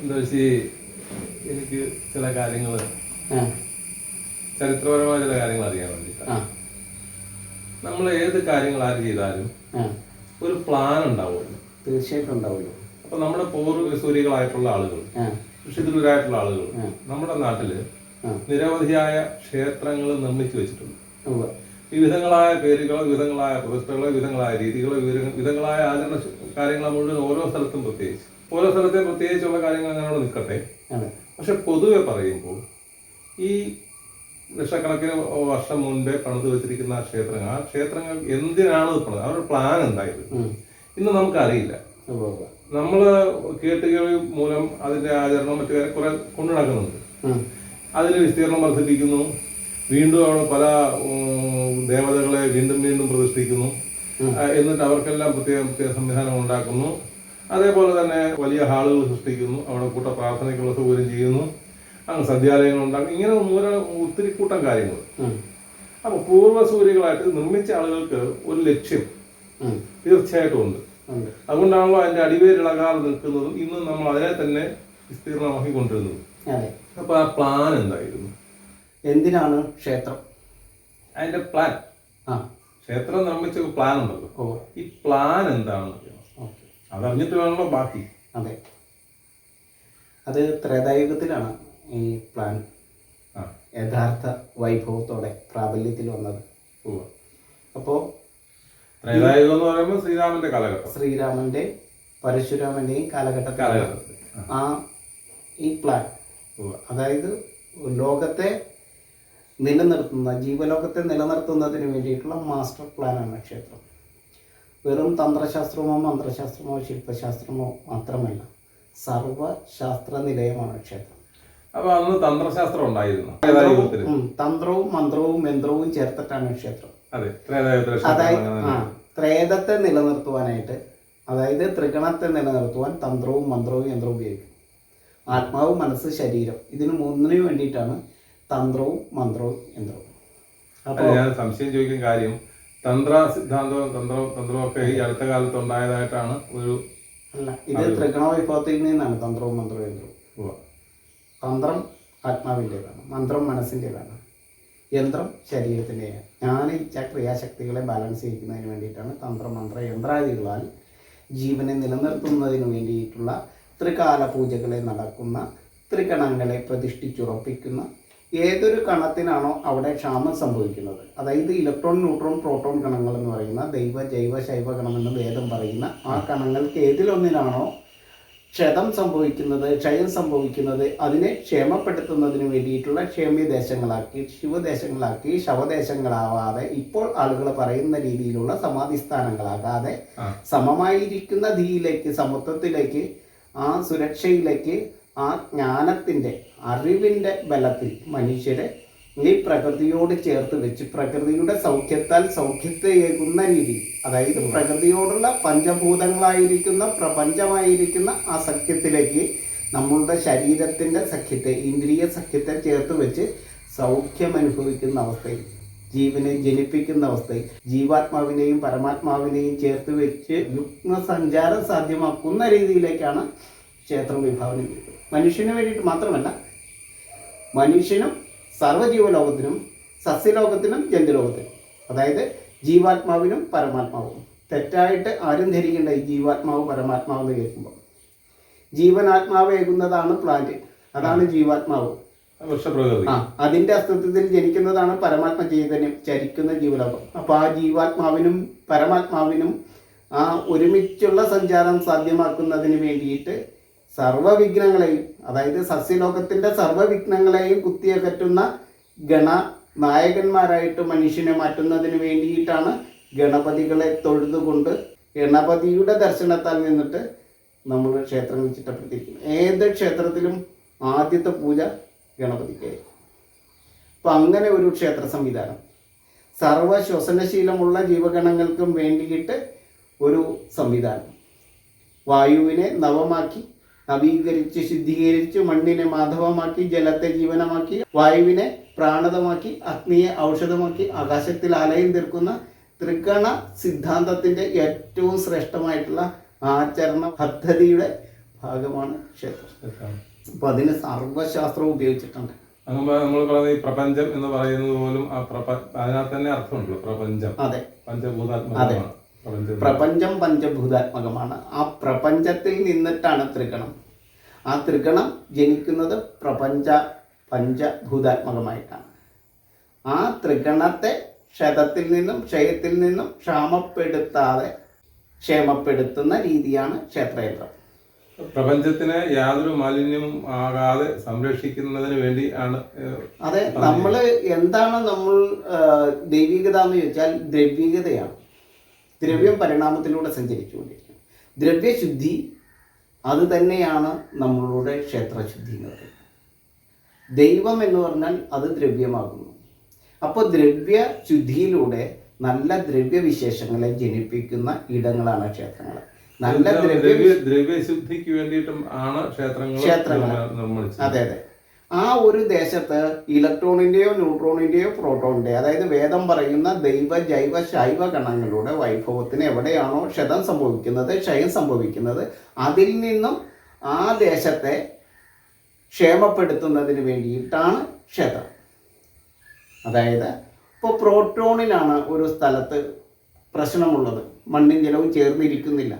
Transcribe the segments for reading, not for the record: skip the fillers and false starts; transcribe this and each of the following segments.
എന്താ വെച്ചാൽ എനിക്ക് ചില കാര്യങ്ങൾ ചരിത്രപരമായ ചില കാര്യങ്ങൾ അറിയാൻ വേണ്ടിയിട്ടാണ്. നമ്മൾ ഏത് കാര്യങ്ങൾ ആര് ചെയ്താലും ഒരു പ്ലാൻ ഉണ്ടാവുമല്ലോ. തീർച്ചയായിട്ടും ഉണ്ടാവുമല്ലോ. അപ്പൊ നമ്മുടെ പൂർവ്വസൂരികളായിട്ടുള്ള ആളുകൾ, ഋഷിതുരായിട്ടുള്ള ആളുകൾ നമ്മുടെ നാട്ടില് നിരവധിയായ ക്ഷേത്രങ്ങൾ നിർമ്മിച്ചു വെച്ചിട്ടുണ്ട്. വിവിധങ്ങളായ പേരുകൾ, വിവിധങ്ങളായ പ്രതിഷ്ഠകൾ, വിവിധങ്ങളായ രീതികൾ, വിവിധങ്ങളായ ആചരണ കാര്യങ്ങൾ മുഴുവൻ ഓരോ സ്ഥലത്തും പ്രത്യേകിച്ചുള്ള കാര്യങ്ങൾ അങ്ങനെയോട് നിൽക്കട്ടെ. പക്ഷെ പൊതുവെ പറയുമ്പോൾ ഈ ലക്ഷക്കണക്കിന് വർഷം മുൻപേ പണിത് വെച്ചിരിക്കുന്ന ആ ക്ഷേത്രങ്ങൾ എന്തിനാണ് പണിത്, അവരുടെ പ്ലാൻ എന്തായിരുന്നു ഇന്ന് നമുക്കറിയില്ല. നമ്മള് കേട്ടുകേൾവി മൂലം അതിന്റെ ആചരണം മറ്റു കുറെ കൊണ്ടു നടക്കുന്നുണ്ട്. അതിന് വിസ്തീർണം വർദ്ധിപ്പിക്കുന്നു, വീണ്ടും അവിടെ പല ദേവതകളെ വീണ്ടും വീണ്ടും പ്രതിഷ്ഠിക്കുന്നു, എന്നിട്ട് അവർക്കെല്ലാം പ്രത്യേക സംവിധാനം ഉണ്ടാക്കുന്നു. അതേപോലെ തന്നെ വലിയ ഹാളുകൾ സൃഷ്ടിക്കുന്നു, അവിടെ കൂട്ട പ്രാർത്ഥനയ്ക്കുള്ള സൗകര്യം ചെയ്യുന്നു, അങ്ങ് സദ്യാലയങ്ങൾ ഉണ്ടാക്കും. ഇങ്ങനെ ഒത്തിരി കൂട്ടം കാര്യങ്ങൾ. അപ്പൊ പൂർവ്വസൂരികളായിട്ട് നിർമ്മിച്ച ആളുകൾക്ക് ഒരു ലക്ഷ്യം തീർച്ചയായിട്ടും ഉണ്ട്. അതുകൊണ്ടാണല്ലോ അതിന്റെ അടിവേരിളകാതെ നിൽക്കുന്നതും ഇന്നും നമ്മൾ അതിനെ തന്നെ വിസ്തീർണമാക്കി കൊണ്ടിരുന്നത്. അപ്പൊ ആ പ്ലാൻ എന്തായിരുന്നു? എന്തിനാണ് ക്ഷേത്രം? അതിന്റെ പ്ലാൻ, ക്ഷേത്രം നിർമ്മിച്ച പ്ലാൻ ഉണ്ടല്ലോ. ഈ പ്ലാൻ എന്താണെന്ന് അതറിഞ്ഞിട്ട് വേണമല്ലോ ബാക്കി. അതെ, അത് ത്രേതായുഗത്തിലാണ് ഈ പ്ലാൻ യഥാർത്ഥ വൈഭവത്തോടെ പ്രാബല്യത്തിൽ വന്നത്. അപ്പോൾ ത്രേതായുഗം എന്ന് പറയുമ്പോൾ ശ്രീരാമന്റെ കാലഘട്ടം, ശ്രീരാമന്റെ പരശുരാമന്റെയും കാലഘട്ടത്തിൽ ഈ പ്ലാൻ, അതായത് ലോകത്തെ നിലനിർത്തുന്ന, ജീവലോകത്തെ നിലനിർത്തുന്നതിന് വേണ്ടിയിട്ടുള്ള മാസ്റ്റർ പ്ലാനാണ് ക്ഷേത്രം. വെറും തന്ത്രശാസ്ത്രമോ മന്ത്രശാസ്ത്രമോ ശില്പശാസ്ത്രമോ മാത്രമല്ല, സർവശാസ്ത്ര നിലയമാണ് ക്ഷേത്രം. അപ്പൊ അന്ന് തന്ത്രശാസ്ത്രം ഉണ്ടായിരുന്നു. തന്ത്രവും മന്ത്രവും യന്ത്രവും ചേർത്തിട്ടാണ് ക്ഷേത്രം. അതായത് ത്രേതത്തെ നിലനിർത്തുവാനായിട്ട്, അതായത് ത്രിഗണത്തെ നിലനിർത്തുവാൻ തന്ത്രവും മന്ത്രവും യന്ത്രവും ഉപയോഗിക്കും. ആത്മാവ്, മനസ്സ്, ശരീരം, ഇതിന് മൂന്നിനു വേണ്ടിയിട്ടാണ് തന്ത്രവും മന്ത്രവും യന്ത്രവും. അപ്പോൾ ഞാൻ സംശയം ചോദിക്കുന്ന കാര്യം, തന്ത്ര സിദ്ധാന്തവും തന്ത്രവും ഒക്കെ ഈ അടുത്ത കാലത്ത് ഉണ്ടായതായിട്ടാണ് ഒരു അല്ല, ഇത് ത്രിഗണ വിഭവത്തിൽ നിന്നാണ് തന്ത്രവും മന്ത്രവും യന്ത്രവും. തന്ത്രം ആത്മാവിൻ്റെതാണ്, മന്ത്രം മനസ്സിൻ്റെതാണ്, യന്ത്രം ശരീരത്തിൻ്റെയാണ്. ജ്ഞാന ക്രിയാശക്തികളെ ബാലൻസ് ചെയ്യിക്കുന്നതിന് വേണ്ടിയിട്ടാണ് തന്ത്ര മന്ത്ര യന്ത്രാദികളാൽ ജീവനെ നിലനിർത്തുന്നതിന് വേണ്ടിയിട്ടുള്ള ത്രികാല പൂജകളെ നടക്കുന്ന, ത്രികണങ്ങളെ പ്രതിഷ്ഠിച്ചുറപ്പിക്കുന്ന, ഏതൊരു കണത്തിനാണോ അവിടെ ക്ഷാമം സംഭവിക്കുന്നത്, അതായത് ഇലക്ട്രോൺ, ന്യൂട്രോൺ, പ്രോട്ടോൺ കണങ്ങൾ എന്ന് പറയുന്ന ദൈവ ജൈവ ശൈവ കണമെന്ന് വേദം പറയുന്ന ആ കണങ്ങൾക്ക് ഏതിലൊന്നിനാണോ ക്ഷതം സംഭവിക്കുന്നത്, ക്ഷയം സംഭവിക്കുന്നത്, അതിനെ ക്ഷേമപ്പെടുത്തുന്നതിന് വേണ്ടിയിട്ടുള്ള ക്ഷേമ്യദേശങ്ങളാക്കി, ശിവദേശങ്ങളാക്കി, ശവദേശങ്ങളാവാതെ, ഇപ്പോൾ ആളുകൾ പറയുന്ന രീതിയിലുള്ള സമാധിസ്ഥാനങ്ങളാകാതെ സമമായിരിക്കുന്ന ധീയിലേക്ക്, സമത്വത്തിലേക്ക്, ആ സുരക്ഷയിലേക്ക്, ആ ജ്ഞാനത്തിൻ്റെ, അറിവിൻ്റെ ബലത്തിൽ മനുഷ്യരെ ഈ പ്രകൃതിയോട് ചേർത്ത് വെച്ച് പ്രകൃതിയുടെ സൗഖ്യത്താൽ സൗഖ്യത്തെയേകുന്ന രീതിയിൽ, അതായത് പ്രകൃതിയോടുള്ള പഞ്ചഭൂതങ്ങളായിരിക്കുന്ന പ്രപഞ്ചമായിരിക്കുന്ന ആ സഖ്യത്തിലേക്ക് നമ്മളുടെ ശരീരത്തിൻ്റെ സഖ്യത്തെ, ഇന്ദ്രിയ സഖ്യത്തെ ചേർത്ത് വെച്ച് സൗഖ്യം അനുഭവിക്കുന്ന അവസ്ഥയിൽ, ജീവനെ ജനിപ്പിക്കുന്ന അവസ്ഥയിൽ, ജീവാത്മാവിനെയും പരമാത്മാവിനെയും ചേർത്ത് വെച്ച് യുഗ്മസഞ്ചാരം സാധ്യമാക്കുന്ന രീതിയിലേക്കാണ് ക്ഷേത്രം വിഭാവനം ചെയ്തത്. മനുഷ്യന് വേണ്ടിയിട്ട് മാത്രമല്ല, മനുഷ്യനും സർവ്വജീവലോകത്തിനും, സസ്യലോകത്തിനും ജന്തുലോകത്തിനും, അതായത് ജീവാത്മാവിനും പരമാത്മാവും. തെറ്റായിട്ട് ആരും ധരിക്കേണ്ട ഈ ജീവാത്മാവ് പരമാത്മാവ് എന്ന് കേൾക്കുമ്പോൾ. ജീവനാത്മാവേകുന്നതാണ് പ്ലാന്റ്, അതാണ് ജീവാത്മാവ്. അതിൻ്റെ അസ്തിത്വത്തിൽ ജനിക്കുന്നതാണ് പരമാത്മ ചൈതന്യം, ചരിക്കുന്ന ജീവലോകം. അപ്പോൾ ആ ജീവാത്മാവിനും പരമാത്മാവിനും ആ ഒരുമിച്ചുള്ള സഞ്ചാരം സാധ്യമാക്കുന്നതിന് വേണ്ടിയിട്ട് സർവവിഘ്നങ്ങളെയും, അതായത് സസ്യലോകത്തിൻ്റെ സർവവിഘ്നങ്ങളെയും കുത്തിയകറ്റുന്ന നായകന്മാരായിട്ട് മനുഷ്യനെ മാറ്റുന്നതിന് വേണ്ടിയിട്ടാണ് ഗണപതികളെ തൊഴുതുകൊണ്ട് ഗണപതിയുടെ ദർശനത്താൽ നിന്നിട്ട് നമ്മൾ ക്ഷേത്രങ്ങൾ ചിട്ടപ്പെടുത്തിയിരിക്കുന്നത്. ഏത് ക്ഷേത്രത്തിലും ആദ്യത്തെ പൂജ ഗണപതിക്കായിരിക്കും. അപ്പം അങ്ങനെ ഒരു ക്ഷേത്ര സംവിധാനം, സർവശ്വസനശീലമുള്ള ജീവഗണങ്ങൾക്കും വേണ്ടിയിട്ട് ഒരു സംവിധാനം, വായുവിനെ നവമാക്കി, നവീകരിച്ച് ശുദ്ധീകരിച്ച്, മണ്ണിനെ മാധവമാക്കി, ജലത്തെ ജീവനമാക്കി, വായുവിനെ പ്രാണതമാക്കി, അഗ്നിയെ ഔഷധമാക്കി, ആകാശത്തിൽ ആലയം തീർക്കുന്ന ത്രികണ സിദ്ധാന്തത്തിൻ്റെ ഏറ്റവും ശ്രേഷ്ഠമായിട്ടുള്ള ആചരണ പദ്ധതിയുടെ ഭാഗമാണ് ക്ഷേത്രം. അപ്പോൾ അതിന് സർവശാസ്ത്രം ഉപയോഗിച്ചിട്ടുണ്ട്. അങ്ങനെ നമ്മൾ പറയുന്ന ഈ പ്രപഞ്ചം എന്ന് പറയുന്നത് പോലും അതിനകത്ത് തന്നെ അർത്ഥമുണ്ടല്ലോ, പ്രപഞ്ചം. അതെ, പഞ്ചഭൂതാത്മകമാണ് പ്രപഞ്ചം പഞ്ചഭൂതാത്മകമാണ്. ആ പ്രപഞ്ചത്തിൽ നിന്നിട്ടാണ് ത്രികണം. ആ ത്രികണം ജനിക്കുന്നത് പഞ്ചഭൂതാത്മകമായിട്ടാണ്. ആ ത്രികണത്തെ ക്ഷതത്തിൽ നിന്നും ക്ഷയത്തിൽ നിന്നും ക്ഷേമപ്പെടുത്തുന്ന രീതിയാണ് ക്ഷേത്രയന്ത്രം. പ്രപഞ്ചത്തിനെ യാതൊരു മാലിന്യവും ആകാതെ സംരക്ഷിക്കുന്നതിന് വേണ്ടി ആണ്. അതെ, എന്താണ് നമ്മൾ ദൈവികത എന്ന് ചോദിച്ചാൽ ദ്രവ്യകതയാണ്. ദ്രവ്യം പരിണാമത്തിലൂടെ സഞ്ചരിച്ചുകൊണ്ടിരിക്കും. ദ്രവ്യശുദ്ധി അത് തന്നെയാണ് നമ്മളുടെ ക്ഷേത്രശുദ്ധി എന്ന് പറയുന്നത്. ദൈവം എന്ന് പറഞ്ഞാൽ അത് ദ്രവ്യമാകുന്നു. അപ്പോൾ ദ്രവ്യശുദ്ധിയിലൂടെ നല്ല ദ്രവ്യവിശേഷങ്ങളെ ജനിപ്പിക്കുന്ന ഇടങ്ങളാണ് ക്ഷേത്രങ്ങൾ. നല്ല ദ്രവ്യശുദ്ധിക്ക് വേണ്ടിയിട്ടും ആണ് ക്ഷേത്രങ്ങൾ നിർമ്മിച്ചത്. അതെ അതെ. ആ ഒരു ദേശത്ത് ഇലക്ട്രോണിന്റെയോ ന്യൂട്രോണിന്റെയോ പ്രോട്ടോണിന്റെയോ, അതായത് വേദം പറയുന്ന ദൈവ ജൈവ ശൈവ കണങ്ങളുടെ വൈഭവത്തിന് എവിടെയാണോ ക്ഷതം സംഭവിക്കുന്നത്, ക്ഷയം സംഭവിക്കുന്നത്, അതിൽ നിന്നും ആ ദേശത്തെ ക്ഷേമപ്പെടുത്തുന്നതിന് വേണ്ടിയിട്ടാണ് ക്ഷേത്രം. അതായത് ഇപ്പോൾ പ്രോട്ടോണിനാണ് ഒരു സ്ഥലത്ത് പ്രശ്നമുള്ളത്, മണ്ണും ജലവും ചേർന്നിരിക്കുന്നില്ല,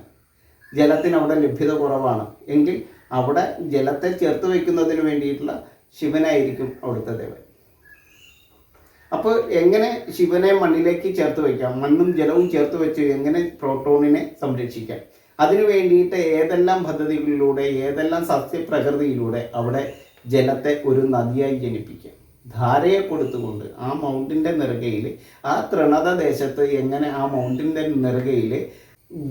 ജലത്തിന് അവിടെ ലഭ്യത കുറവാണ് എങ്കിൽ അവിടെ ജലത്തെ ചേർത്ത് വയ്ക്കുന്നതിന് വേണ്ടിയിട്ടുള്ള ശിവനായിരിക്കും അവിടുത്തെ ദേവൻ. അപ്പോൾ എങ്ങനെ ശിവനെ മണ്ണിലേക്ക് ചേർത്ത് വയ്ക്കാം, മണ്ണും ജലവും ചേർത്ത് വെച്ച് എങ്ങനെ പ്രോട്ടോണിനെ സംരക്ഷിക്കാം, അതിനു വേണ്ടിയിട്ട് ഏതെല്ലാം പദ്ധതികളിലൂടെ, ഏതെല്ലാം സസ്യപ്രകൃതിയിലൂടെ അവിടെ ജലത്തെ ഒരു നദിയായി ജനിപ്പിക്കാം. ധാരയെ കൊടുത്തുകൊണ്ട് ആ മൗണ്ടിൻ്റെ നെറുകയിൽ, ആ തൃണത ദേശത്ത് എങ്ങനെ ആ മൗണ്ടിൻ്റെ നെറുകയിൽ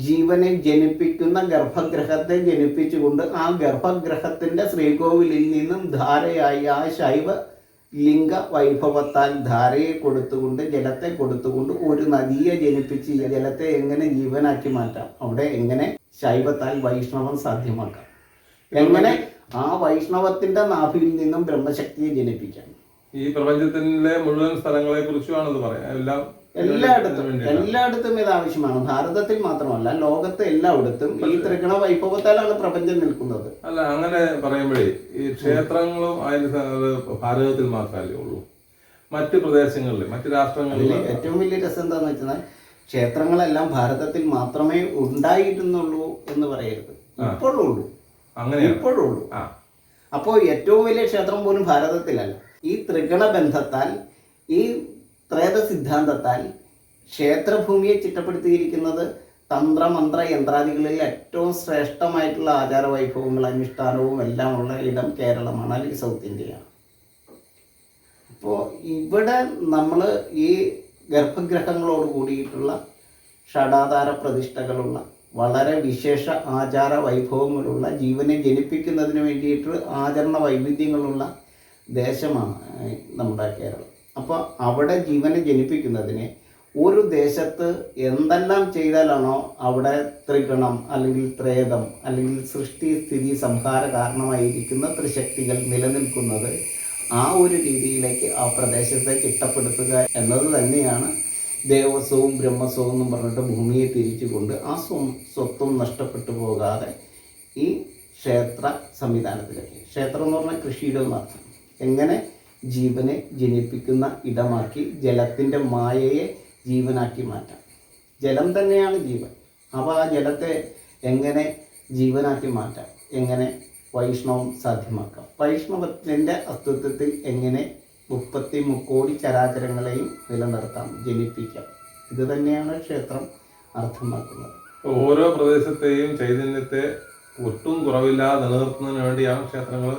ജീവനെ ജനിപ്പിക്കുന്ന ഗർഭഗ്രഹത്തെ ജനിപ്പിച്ചുകൊണ്ട് ആ ഗർഭഗ്രഹത്തിൻ്റെ ശ്രീകോവിലിൽ നിന്നും ധാരയായി ആ ശൈവ ലിംഗ വൈഭവത്താൽ ധാരയെ കൊടുത്തുകൊണ്ട്, ജലത്തെ കൊടുത്തുകൊണ്ട് ഒരു നദിയെ ജനിപ്പിച്ച് ജലത്തെ എങ്ങനെ ജീവനാക്കി മാറ്റാം, അവിടെ എങ്ങനെ ശൈവത്താൽ വൈഷ്ണവം സാധ്യമാക്കാം, എങ്ങനെ ആ വൈഷ്ണവത്തിൻ്റെ നാഭിയിൽ നിന്നും ബ്രഹ്മശക്തിയെ ജനിപ്പിക്കാം. ഈ പ്രപഞ്ചത്തിലെ മുഴുവൻ സ്ഥലങ്ങളെ കുറിച്ചുമാണെന്ന് പറയാം. എല്ലായിടത്തും ഇത് ആവശ്യമാണ്. ഭാരതത്തിൽ മാത്രമല്ല, ലോകത്ത് എല്ലായിടത്തും ഈ ത്രികണ വൈഭവത്താലാണ് പ്രപഞ്ചം നിൽക്കുന്നത്. അല്ല, അങ്ങനെ പറയുമ്പോഴേ ഈ ക്ഷേത്രങ്ങളും അതിന് ഭാരതത്തിൽ മാത്രമല്ലേ ഉള്ളൂ, മറ്റ് പ്രദേശങ്ങളിൽ, മറ്റ് രാഷ്ട്രങ്ങളിൽ ഏറ്റവും വലിയ രസം എന്താണെന്ന് വെച്ചാൽ ക്ഷേത്രങ്ങളെല്ലാം ഭാരതത്തിൽ മാത്രമേ ഉണ്ടായിരുന്നുള്ളൂ എന്ന് പറയരുത്, ഇപ്പോഴുള്ളൂ. അങ്ങനെ ഇപ്പോഴുള്ളൂ. അപ്പോൾ ഏറ്റവും വലിയ ക്ഷേത്രം പോലും ഭാരതത്തിലല്ല. ഈ ത്രികണ ബന്ധത്താൽ, ഈ ത്രേത സിദ്ധാന്തത്താൽ ക്ഷേത്രഭൂമിയെ ചിട്ടപ്പെടുത്തിയിരിക്കുന്നത് തന്ത്രമന്ത്ര യന്ത്രാദികളിൽ ഏറ്റവും ശ്രേഷ്ഠമായിട്ടുള്ള ആചാരവൈഭവങ്ങൾ, അനുഷ്ഠാനവും എല്ലാം ഉള്ള ഇടം കേരളമാണ്, അല്ലെങ്കിൽ സൗത്ത് ഇന്ത്യയാണ്. അപ്പോൾ ഇവിടെ നമ്മൾ ഈ ഗർഭഗ്രഹങ്ങളോട് കൂടിയിട്ടുള്ള ഷഡാധാര പ്രതിഷ്ഠകളുള്ള വളരെ വിശേഷ ആചാര വൈഭവങ്ങളുള്ള, ജീവനെ ജനിപ്പിക്കുന്നതിന് വേണ്ടിയിട്ട് ആചരണ വൈവിധ്യങ്ങളുള്ള ദേശമാണ് നമ്മുടെ കേരളം. അപ്പോൾ അവിടെ ജീവനെ ജനിപ്പിക്കുന്നതിന് ഒരു ദേശത്ത് എന്തെല്ലാം ചെയ്താലാണോ അവിടെ ത്രിഗണം അല്ലെങ്കിൽ ത്രേതം അല്ലെങ്കിൽ സൃഷ്ടി സ്ഥിതി സംഹാര കാരണമായിരിക്കുന്ന ത്രിശക്തികൾ നിലനിൽക്കുന്നത്, ആ ഒരു രീതിയിലേക്ക് ആ പ്രദേശത്തെ ചിട്ടപ്പെടുത്തുക എന്നത് തന്നെയാണ് ദേവസ്വവും ബ്രഹ്മസ്വവും എന്നും പറഞ്ഞിട്ട് ഭൂമിയെ തിരിച്ചുകൊണ്ട് ആ സ്വത്വം നഷ്ടപ്പെട്ടു പോകാതെ ഈ ക്ഷേത്ര സംവിധാനത്തിലേക്ക്, ക്ഷേത്രം എന്ന് പറഞ്ഞാൽ കൃഷിയുടെ എന്നർത്ഥം, എങ്ങനെ ജീവനെ ജനിപ്പിക്കുന്ന ഇടമാക്കി ജലത്തിൻ്റെ മായയെ ജീവനാക്കി മാറ്റാം. ജലം തന്നെയാണ് ജീവൻ. അപ്പോൾ ആ ജലത്തെ എങ്ങനെ ജീവനാക്കി മാറ്റാം, എങ്ങനെ വൈഷ്ണവം സാധ്യമാക്കാം, വൈഷ്ണവത്തിൻ്റെ അസ്തിത്വത്തിൽ എങ്ങനെ 33 കോടി ചരാചരങ്ങളെയും നിലനിർത്താം, ജനിപ്പിക്കാം. ഇത് തന്നെയാണ് ക്ഷേത്രം അർത്ഥമാക്കുന്നത്. ഓരോ പ്രദേശത്തെയും ചൈതന്യത്തെ ഒട്ടും കുറവില്ലാതെ നിലനിർത്തുന്നതിന് വേണ്ടിയാണ് ക്ഷേത്രങ്ങൾ